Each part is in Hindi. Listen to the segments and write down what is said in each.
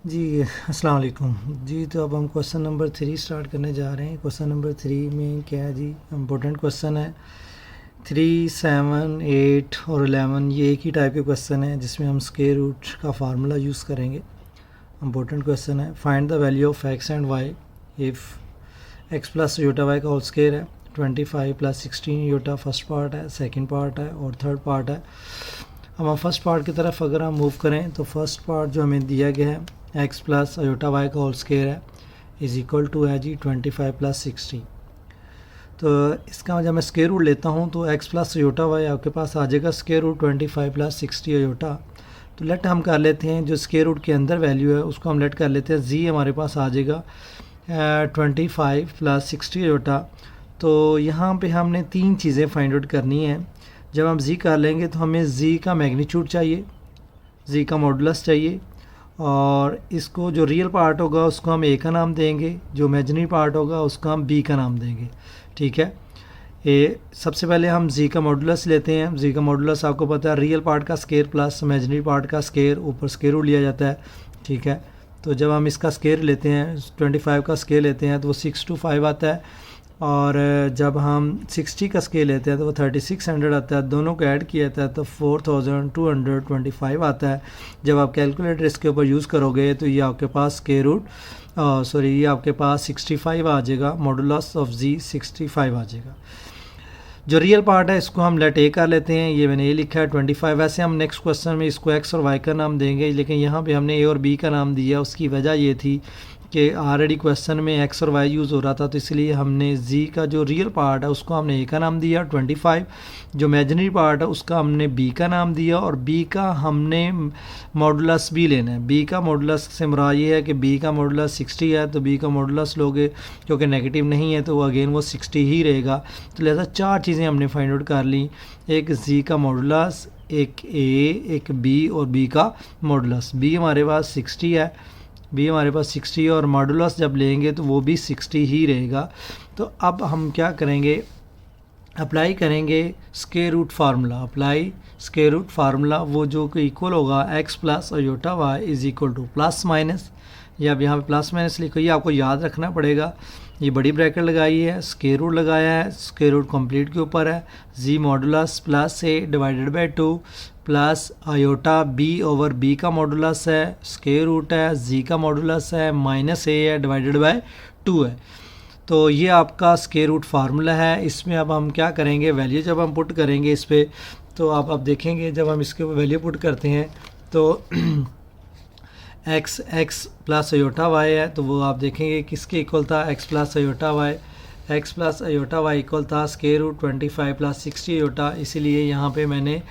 जी अस्सलाम वालेकुम जी। तो अब हम क्वेश्चन नंबर 3 स्टार्ट करने जा रहे हैं। क्वेश्चन नंबर 3 में क्या है जी, इम्पोर्टेंट क्वेश्चन है। 3, 7, 8 और 11 ये एक ही टाइप के क्वेश्चन है जिसमें हम स्क्वायर रूट का फार्मूला यूज़ करेंगे। इम्पोर्टेंट क्वेश्चन है। Find the value of x and y if x plus iota y का होल स्क्वायर है, 25 प्लस 16 योटा फर्स्ट पार्ट है, सेकेंड पार्ट है और थर्ड पार्ट है। अब हम फर्स्ट पार्ट की तरफ अगर हम मूव करें तो फर्स्ट पार्ट जो हमें दिया गया है एक्स प्लस अयोटा वाई का होल स्क्वायर है इज़ इक्वल टू है जी 25 प्लस 60। तो इसका जब मैं स्क्वायर रूट लेता हूँ तो एक्स प्लस अयोटा वाई आपके पास आ जाएगा स्क्वायर रूट 25 प्लस 60 अयोटा। तो लेट हम कर लेते हैं जो स्क्वायर रूट के अंदर वैल्यू है उसको हम लेट कर लेते हैं, जी हमारे पास आ जाएगा 25 प्लस 60 अयोटा। तो यहाँ पे हमने तीन चीज़ें फाइंड आउट करनी है। जब हम जी कर लेंगे तो हमें जी का मैग्नीट्यूड चाहिए, जी का मॉडुलस चाहिए, और इसको जो रियल पार्ट होगा उसको हम ए का नाम देंगे, जो इमेजिनरी पार्ट होगा उसका हम बी का नाम देंगे। ठीक है। सबसे पहले हम जी का मॉडुलस लेते हैं। जी का मॉडुलस आपको पता है रियल पार्ट का स्केयर प्लस इमेजिनरी पार्ट का स्केयर, ऊपर स्केयर रूट लिया जाता है। ठीक है। तो जब हम इसका स्केयर लेते हैं 25 का स्केयर लेते हैं तो वो 625 आता है, और जब हम 60 का स्केल लेते हैं तो वो 3600 आता है। दोनों को ऐड किया जाता है तो 4225 आता है। जब आप कैलकुलेटर इसके ऊपर यूज़ करोगे तो ये आपके पास स्केयर रूट ये आपके पास 65 आ जाएगा, मॉडुलस ऑफ जी 65 आ जाएगा। जो रियल पार्ट है इसको हम लेट ए कर लेते हैं, ये मैंने ए लिखा है 25। वैसे हम नेक्स्ट क्वेश्चन में इसको एक्स और वाई का नाम देंगे, लेकिन यहाँ पे हमने ए और बी का नाम दिया। उसकी वजह ये थी कि ऑलरेडी क्वेश्चन में एक्स और वाई यूज़ हो रहा था, तो इसलिए हमने जी का जो रियल पार्ट है उसको हमने ए का नाम दिया 25, जो इमेजिनरी पार्ट है उसका हमने बी का नाम दिया, और बी का हमने मॉडुलस भी लेना है। बी का मॉडुलस से मुराद ये है कि बी का मॉडुलस 60 है तो बी का मॉडुलस लोगे क्योंकि नेगेटिव नहीं है तो वो अगेन वो 60 ही रहेगा। तो लिहाजा चार चीज़ें हमने फाइंड आउट कर ली, एक जी का मॉडुलस, एक ए, एक बी और बी का मॉडुलस। बी हमारे पास 60 है, बी हमारे पास 60 है और मॉडुलस जब लेंगे तो वो भी 60 ही रहेगा। तो अब हम क्या करेंगे, अप्लाई करेंगे square root formula. Apply square root formula वो जो कि इक्वल होगा x plus iota y is equal to plus minus, या अब यहाँ पे प्लस माइनस लिखो, ये आपको याद रखना पड़ेगा। ये बड़ी ब्रैकेट लगाई है, स्क्वायर रूट लगाया है, स्क्वायर रूट कंप्लीट के ऊपर है, z modulus plus a divided by 2 plus iota b over b का मॉडुलस है, स्क्वायर रूट है, जी का मॉडुलस है, माइनस ए है डिवाइडेड बाई 2 है। तो ये आपका स्क्वायर रूट फार्मूला है। इसमें अब हम क्या करेंगे, वैल्यू जब हम पुट करेंगे इस पर, तो आप अब देखेंगे जब हम इसके वैल्यू पुट करते हैं तो एक्स प्लस अयोटा वाई है, तो वो आप देखेंगे किसके इक्वल था, x plus iota y. X plus iota y equal था स्क्वायर रूट 25 प्लस 60 अयोटा, इसीलिए यहाँ पे मैंने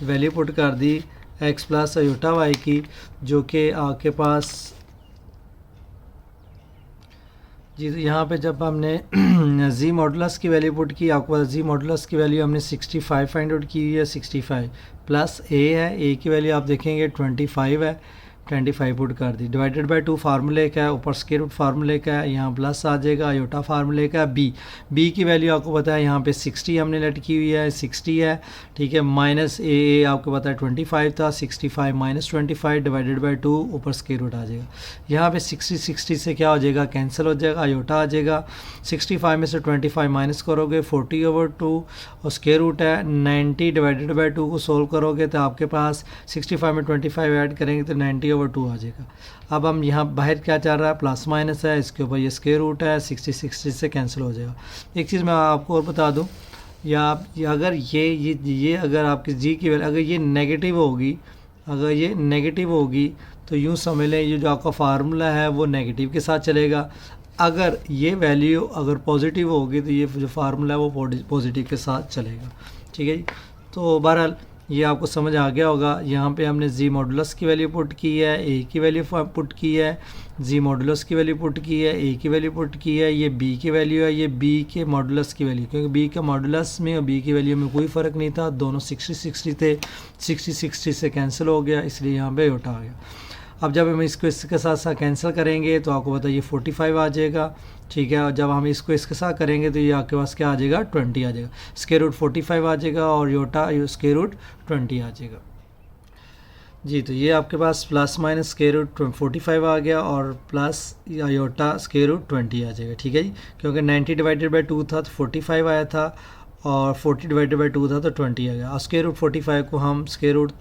वैल्यू पुट कर दी एक्स प्लस अयोटा वाई की, जो कि आपके पास जी। तो यहाँ पे जब हमने जी मॉडुलस की वैल्यू पुट की, आपको पता जी मॉडुलस की वैल्यू हमने 65 फाइंड आउट की हुई है। 65 प्लस ए है, ए की वैल्यू आप देखेंगे 25 है, 25 पुट कर दी, डिवाइडेड बाय 2 फार्मूले का है, ऊपर स्क्वायर रूट फार्मूले का है, यहाँ प्लस आ जाएगा, अयोटा फार्मूले का बी। बी की वैल्यू आपको पता है यहाँ पे 60 हमने लेट की हुई है, 60 है। ठीक है। माइनस ए आपको पता है 25 था, 65 माइनस 25 डिवाइडेड बाई 2, ऊपर स्क्वायर रूट आ जाएगा। यहाँ पे 60 से क्या हो जाएगा, कैंसिल हो जाएगा, अयोटा आ जाएगा। 65 में से 25 माइनस करोगे 40/2, और स्क्वायर रूट है 90 डिवाइडेड बाई 2 को सोल्व करोगे तो आपके पास 65 में 25 ऐड करेंगे तो 90/2 आ जाएगा। अब हम यहाँ बाहर क्या चल रहा है, प्लस माइनस है, इसके ऊपर ये स्क्वायर रूट है, 60 से कैंसिल हो जाएगा। एक चीज़ मैं आपको और बता दूँ, या अगर ये अगर आपकी जी की वैल्यू अगर ये नेगेटिव होगी, अगर ये नेगेटिव होगी तो यूँ समझ लें ये जो आपका फार्मूला है वो नेगेटिव के साथ चलेगा। अगर ये वैल्यू अगर पॉजिटिव होगी तो ये जो फार्मूला है वो पॉजिटिव के साथ चलेगा। ठीक है जी। तो बहरहाल ये आपको समझ आ गया होगा। यहाँ पे हमने जी मॉडुलस की वैल्यू पुट की है, ए की वैल्यू पुट की है, जी मॉडुलस की वैल्यू पुट की है, ए की वैल्यू पुट की है, ये बी की वैल्यू है, ये बी के मॉडुलस की वैल्यू, क्योंकि बी के मॉडुलस में और बी की वैल्यू में कोई फ़र्क नहीं था, दोनों 60 थे, 60 से कैंसिल हो गया, इसलिए यहाँ पे उठा आ गया। अब जब हम इसको इसके साथ साथ कैंसिल करेंगे तो आपको बताइए 45 आ जाएगा। ठीक है। और जब हम इसको इसके साथ करेंगे तो ये आपके पास क्या आ जाएगा, 20 आ जाएगा। स्क्वायर रूट 45 आ जाएगा और योटा स्क्वायर रूट 20 आ जाएगा। जी, तो ये आपके पास प्लस माइनस स्क्वायर रूट 45 आ गया और प्लस आयोटा स्क्वायर रूट 20 आ जाएगा, ठीक है जी। क्योंकि 90 डिवाइडेड बाई 2 था तो 45 आया था और 40 डिवाइडेड बाई 2 था तो 20 आ गया। और स्क्वायर रूट 45 को हम स्क्वायर रूट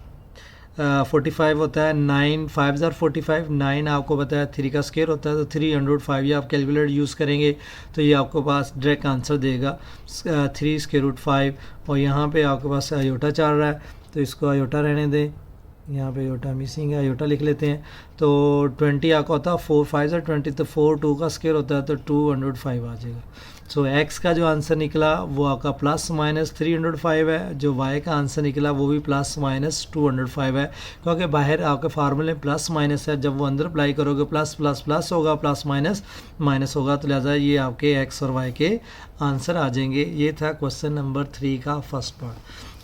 45 होता है 9 5 ज़ार 45, 9 आपको बताया 3 का स्क्वायर होता है तो 300 ये आप कैलकुलेटर यूज़ करेंगे तो ये आपको पास डायरेक्ट आंसर देगा 3 स्क्वायर रूट 5। और यहाँ पे आपके पास आयोटा चल रहा है तो इसको आयोटा रहने दें, यहाँ पे आयोटा मिसिंग है, आयोटा लिख लेते हैं। तो 20 आपका होता है 4 5 ज़ार 20 तो 4 2 का स्क्वायर होता है तो 205 आ जाएगा। सो एक्स का जो आंसर निकला वो आपका प्लस माइनस 305 है, जो वाई का आंसर निकला वो भी प्लस माइनस 205 है। क्योंकि बाहर आपके फार्मूले प्लस माइनस है, जब वो अंदर अप्लाई करोगे प्लस प्लस प्लस होगा, प्लस माइनस माइनस होगा, तो लिहाजा ये आपके एक्स और वाई के आंसर आ जाएंगे। ये था क्वेश्चन नंबर 3 का फर्स्ट पार्ट।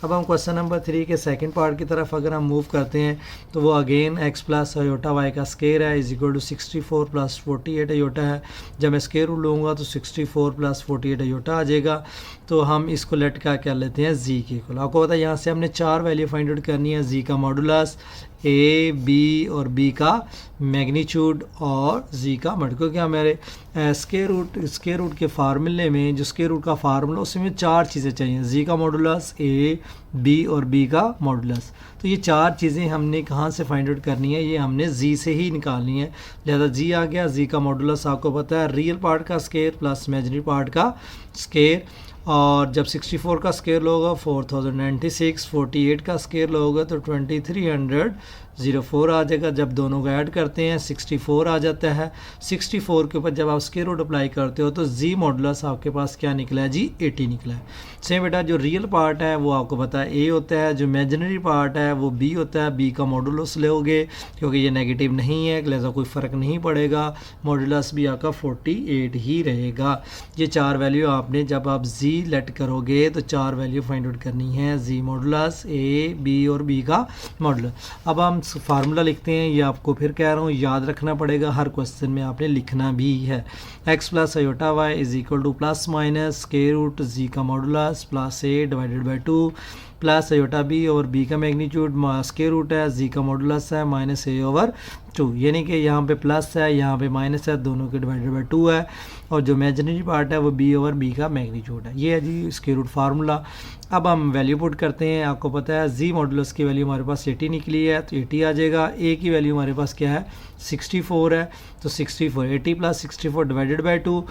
अब हम क्वेश्चन नंबर 3 के सेकंड पार्ट की तरफ अगर हम मूव करते हैं तो वो again x plus iota y का स्क्वायर है is equal to 64 plus 48 iota है। जब मैं स्क्वायर रूट लूँगा तो 64 प्लस 48 आयोटा आ जाएगा। तो हम इसको लेट का क्या लेते हैं जी के इक्वल। आपको पता है यहाँ से हमने 4 वैल्यू फाइंड आउट करनी है, जी का मॉडुलस, ए बी और बी का मैग्नीट्यूड और जी का मड। क्योंकि हमारे स्क्वायर रूट के फार्मूले में जो स्क्वायर रूट का फार्मूला उसमें 4 चीज़ें चाहिए, जी का मॉडुलस, ए बी और बी का मॉडुलस। तो ये 4 चीज़ें हमने कहाँ से फाइंड आउट करनी है, ये हमने जी से ही निकालनी है। लिहाजा जी आ गया, जी का मॉडुलस आपको पता है रियल पार्ट का स्क्वायर प्लस इमेजिनरी पार्ट का स्क्वायर। और जब 64 का स्क्वायर लोगे 4096, 48 का स्क्वायर लोगे तो 2304 आ जाएगा। जब दोनों को ऐड करते हैं 64 आ जाता है। 64 के ऊपर जब आप स्क्वायर रूट अप्लाई करते हो तो जी मॉडुलस आपके पास क्या निकला है जी 80 निकला है। सेम बेटा जो रियल पार्ट है वो आपको पता है ए होता है, जो इमेजिनरी पार्ट है वो बी होता है, बी का मॉडुलस लोगे क्योंकि ये नेगेटिव नहीं है लिहाजा कोई फ़र्क नहीं पड़ेगा, मॉडुलस भी आपका 48 ही रहेगा। ये 4 वैल्यू आपने जब आप जी लेट करोगे तो 4 वैल्यू फाइंड आउट करनी है, जी मॉडुलस, ए बी और बी का मॉडुलस। अब हम फार्मूला लिखते हैं, ये आपको फिर कह रहा हूँ याद रखना पड़ेगा, हर क्वेश्चन में आपने लिखना भी है। X plus iota y is equal to plus minus square root z का modulus plus a divided by 2 plus iota b और बी का मैग्नीट्यूड स्क्वायर रूट है, जी का मॉडुलस है माइनस ए ओवर 2, यानी कि यहाँ पे प्लस है यहाँ पे माइनस है, दोनों के डिवाइडेड बाई 2 है। और जो इमेजिनरी पार्ट है वो बी ओवर बी का मैग्नीट्यूड है। ये है जी स्क्वायर रूट फार्मूला। अब हम वैल्यू पुट करते हैं। आपको पता है जी मॉडुलस की वैल्यू हमारे पास 80 निकली है तो 80 आ जाएगा। ए की वैल्यू हमारे पास क्या है 64 है तो 64 80 plus 64 divided by 2,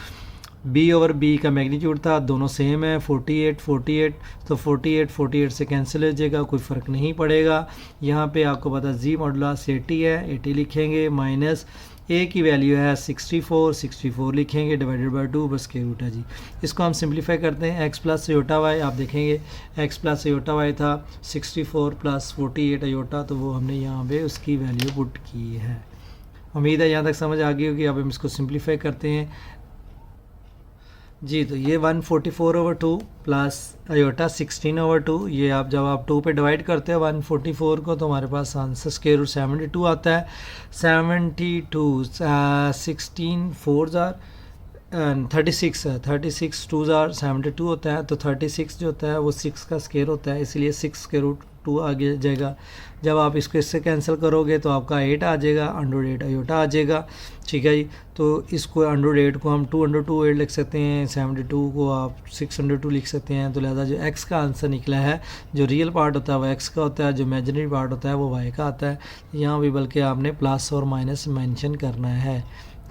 b over b का मैग्नीट्यूड था, दोनों सेम है 48 48 तो 48 48 से कैंसिल हो जाएगा, कोई फ़र्क नहीं पड़ेगा। यहाँ पे आपको पता जी मॉडुलस 80 है, 80 लिखेंगे माइनस ए की वैल्यू है 64 64 लिखेंगे डिवाइडेड बाई 2 बस स्क्वायर रूट है जी। इसको हम सिंप्लीफाई करते हैं, एक्स प्लस आयोटा वाई आप देखेंगे एक्स प्लस आयोटा वाई था 64 प्लस 48 आयोटा, तो वो हमने यहाँ पे उसकी वैल्यू पुट की है। उम्मीद है यहाँ तक समझ आ गई होगी। अब हम इसको सिंप्लीफाई करते हैं जी। तो ये 144/2 प्लस आयोटा 16/2, ये आप जब आप 2 पे डिवाइड करते हैं 144 को तो हमारे पास आंसर स्क्वायर रूट 72 आता है। 72 16 4 ज़ार 36 है, 36 2 ज़ार 72 होता है तो 36 जो होता है वो 6 का स्क्वायर होता है, इसलिए 6 स्क्वायर रूट 2 आगे जाएगा। जब आप इसको इससे कैंसिल करोगे तो आपका 8 आ जाएगा, √8 आयोटा आ जाएगा, ठीक है जी। तो इसको √8 को हम 2/2 लिख सकते हैं, 72 को आप 6/2 लिख सकते हैं। तो लिहाजा जो एक्स का आंसर निकला है, जो रियल पार्ट होता है वो एक्स का होता है, जो इमेजिनरी पार्ट होता है वो वाई का आता है। यहाँ भी बल्कि आपने प्लस और माइनस मेंशन करना है,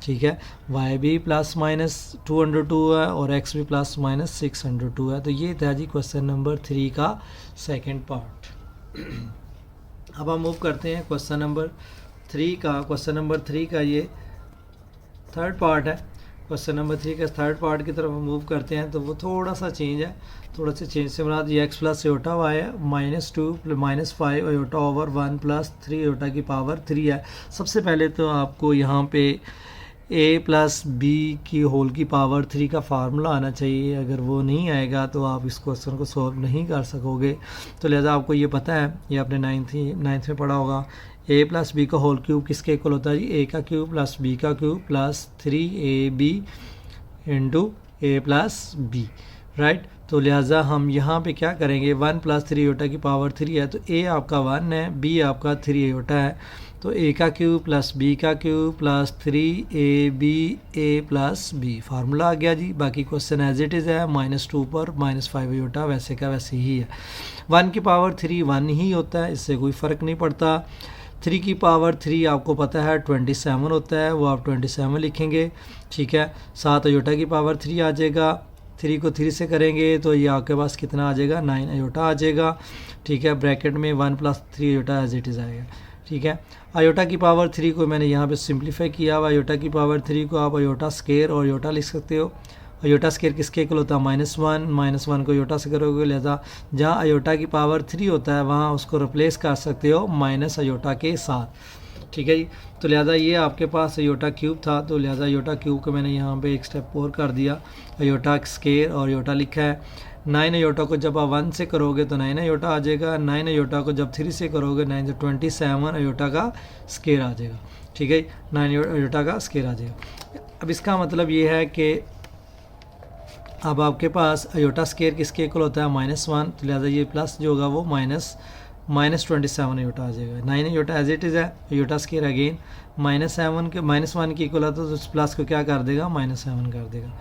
ठीक है। y भी प्लस माइनस 2/2 है और x भी प्लस माइनस 6/2 है। तो ये था जी क्वेश्चन नंबर 3 का सेकंड पार्ट। अब हम मूव करते हैं क्वेश्चन नंबर 3 का। क्वेश्चन नंबर 3 का ये थर्ड पार्ट है। क्वेश्चन नंबर 3 का थर्ड पार्ट की तरफ हम मूव करते हैं तो वो थोड़ा सा चेंज है। थोड़ा सा चेंज से मुराद ये एक्स प्लस आयोटा वाई है -2 -5 आयोटा ओवर 1 प्लस 3 आयोटा की पावर 3 है। सबसे पहले तो आपको यहाँ पे a प्लस बी की होल की पावर 3 का फार्मूला आना चाहिए। अगर वो नहीं आएगा तो आप इस क्वेश्चन को सॉल्व नहीं कर सकोगे। तो लिहाजा आपको ये पता है, ये आपने नाइन्थ में पढ़ा होगा, a प्लस बी का होल क्यूब किसके इक्वल होता है जी, a का क्यूब प्लस b का cube plus 3ab into a plus b. Right. तो लिहाजा हम यहाँ पे क्या करेंगे, 1 प्लस 3 आयोटा की पावर 3 है, तो ए आपका 1 है, बी आपका 3 आयोटा है, तो ए का क्यूब प्लस बी का क्यूब प्लस 3ab ए प्लस बी, फार्मूला आ गया जी। बाकी क्वेश्चन एज इट इज़ है, -2 पर -5 आयोटा वैसे का वैसे ही है। 1 की पावर 3 1 ही होता है, इससे कोई फ़र्क नहीं पड़ता। 3 की पावर 3 आपको पता है 27 होता है, वो आप 27 लिखेंगे, ठीक है। 7 आयोटा की पावर 3 आ जाएगा, 3 को 3 से करेंगे तो ये आपके पास कितना आ जाएगा, 9 आयोटा आ जाएगा, ठीक है। ब्रैकेट में 1 plus 3 iota as it is आएगा, ठीक है। आयोटा की पावर 3 को मैंने यहाँ पे सिंप्लीफाई किया हुआ। आयोटा की पावर 3 को आप आयोटा स्केयर और आयोटा लिख सकते हो। आयोटा स्केयर किसके इक्वल होता है, -1 को आयोटा से करोगे, लिहाजा जहाँ आयोटा की पावर 3 होता है वहाँ उसको रिप्लेस कर सकते हो माइनस आयोटा के साथ, ठीक है जी। तो लिहाजा ये आपके पास आयोटा क्यूब था, तो लिहाजा आयोटा क्यूब को मैंने यहाँ पे एक स्टेप और कर दिया, आयोटा स्केयर और आयोटा लिखा है। 9 आयोटा को जब आप 1 से करोगे तो 9 आयोटा आ जाएगा, 9 आयोटा को जब 3 से करोगे 9 से 27 आयोटा का स्केयर आ जाएगा, ठीक है। 9 आयोटा का स्केयर आ जाएगा। अब इसका मतलब ये है कि अब आपके पास आयोटा स्केयर किसके इक्वल होता है, -1, तो लिहाजा ये प्लस जो होगा वो -27 आयोटा आ जाएगा। 9 आयोटा एज इट इज़ है, आयोटा स्केयर अगेन -1 के इक्वल आता है, तो उस प्लस को क्या कर देगा, -7 कर देगा।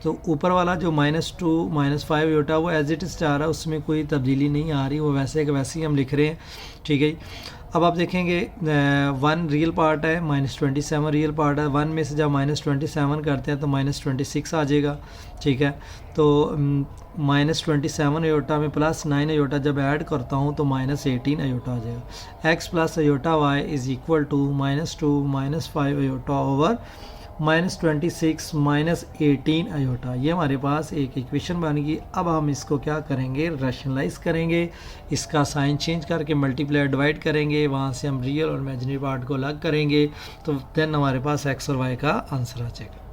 तो ऊपर वाला जो -2 -5 आयोटा वो एज इट इज़ आ रहा है, उसमें कोई तब्दीली नहीं आ रही, वो वैसे के वैसे ही हम लिख रहे हैं, ठीक है। अब आप देखेंगे 1 रियल पार्ट है, -27 रियल पार्ट है, 1 में से जब -27 करते हैं तो -26 आ जाएगा, ठीक है। तो -27 आयोटा में +9 आयोटा जब ऐड करता हूँ तो -18 आयोटा आ जाएगा। x plus iota y is equal to -2 -5 iota over -26 -18 iota. ये हमारे पास एक इक्वेशन बन गई। अब हम इसको क्या करेंगे, रैशनलाइज करेंगे, इसका साइन चेंज करके मल्टीप्लाई डिवाइड करेंगे, वहाँ से हम रियल और इमेजिनरी पार्ट को अलग करेंगे, तो देन हमारे पास x और y का आंसर आ जाएगा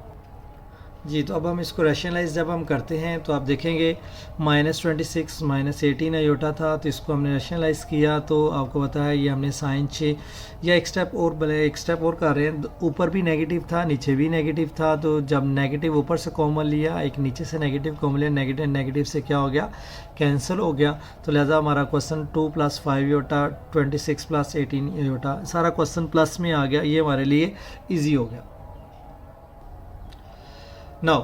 जी। तो अब हम इसको रैशनलाइज जब हम करते हैं तो आप देखेंगे -26 -18 आयोटा था, तो इसको हमने रैशनलाइज किया, तो आपको पता है ये हमने साइन या एक स्टेप और कर रहे हैं। ऊपर भी नेगेटिव था, नीचे भी नेगेटिव था, तो जब नेगेटिव ऊपर से कॉमन लिया, एक नीचे से नेगेटिव कॉमन लिया, नेगेटिव से क्या हो गया, कैंसिल हो गया। तो लिहाजा हमारा क्वेश्चन 2 + 5 आयोटा 26 + 18 आयोटा सारा क्वेश्चन प्लस में आ गया, ये हमारे लिए ईजी हो गया। नाउ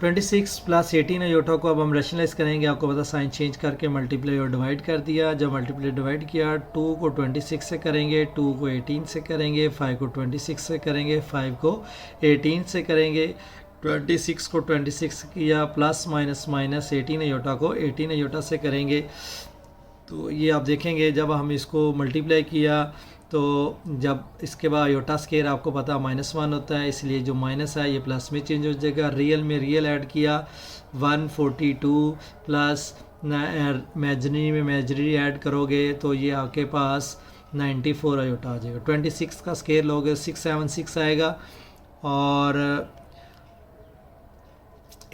26 + 18 आयोटा को अब हम रैशनलाइज करेंगे। आपको पता साइन चेंज करके मल्टीप्लाई और डिवाइड कर दिया। जब मल्टीप्लाई डिवाइड किया, 2 को 26 से करेंगे, 2 को 18 से करेंगे, 5 को 26 से करेंगे, 5 को 18 से करेंगे, 26 को 26 किया, प्लस माइनस 18 आयोटा को 18 आयोटा से करेंगे। तो ये आप देखेंगे जब हम इसको मल्टीप्लाई किया तो जब इसके बाद आयोटा स्केयर आपको पता -1 होता है, इसलिए जो माइनस है ये प्लस में चेंज हो जाएगा। रियल में रियल ऐड किया 142 प्लस इमेजिनरी में इमेजिनरी ऐड करोगे तो ये आपके पास 94 आयोटा आ जाएगा। 26 का स्केयर लोगे 676 आएगा और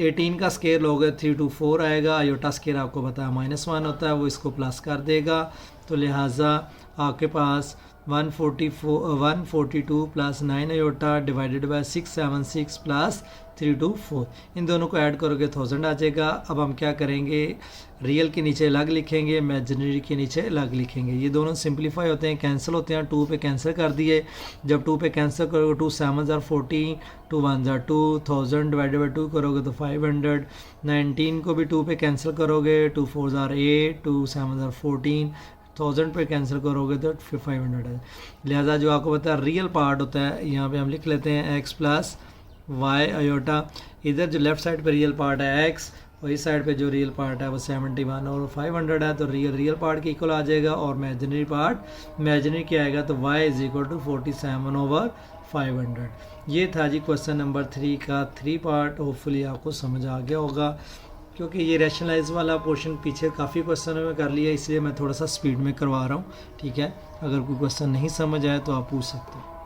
18 का स्केयर लोगे 324 आएगा। आयोटा स्केयर आपको पता है -1 होता है, वो इसको प्लस कर देगा। तो लिहाजा आपके पास 142 plus 9 iota divided by 676 plus 324, इन दोनों को ऐड करोगे 1000 आ जाएगा। अब हम क्या करेंगे, रियल के नीचे अलग लिखेंगे, इमेजिनरी के नीचे अलग लिखेंगे। ये दोनों सिंपलीफाई होते हैं, कैंसिल होते हैं। 2 पे कैंसिल कर दिए, जब 2 पे कैंसिल करोगे 2 7 are 14, 2 1 are 2, 1000 डिवाइडेड बाई 2 करोगे तो 500। 19 को भी 2 पे कैंसिल करोगे, 2 4 are 8, 2 7 are 14, 1000 पे कैंसिल करोगे तो 500 है। लिहाजा जो आपको पता है रियल पार्ट होता है, यहाँ पे हम लिख लेते हैं x प्लस वाई आयोटा। इधर जो लेफ्ट साइड पे रियल पार्ट है x और इस साइड पे जो रियल पार्ट है वो 71 और 500 है, तो रियल पार्ट के इक्वल आ जाएगा और इमेजिनरी क्या आएगा तो y is equal to 47 over 500। ये था जी क्वेश्चन नंबर 3 का 3 पार्ट। होपफुली आपको समझ आ गया होगा, क्योंकि ये रैशनलाइज वाला पोर्शन पीछे काफ़ी क्वेश्चनों में कर लिया, इसलिए मैं थोड़ा सा स्पीड में करवा रहा हूँ, ठीक है। अगर कोई क्वेश्चन नहीं समझ आए तो आप पूछ सकते हो।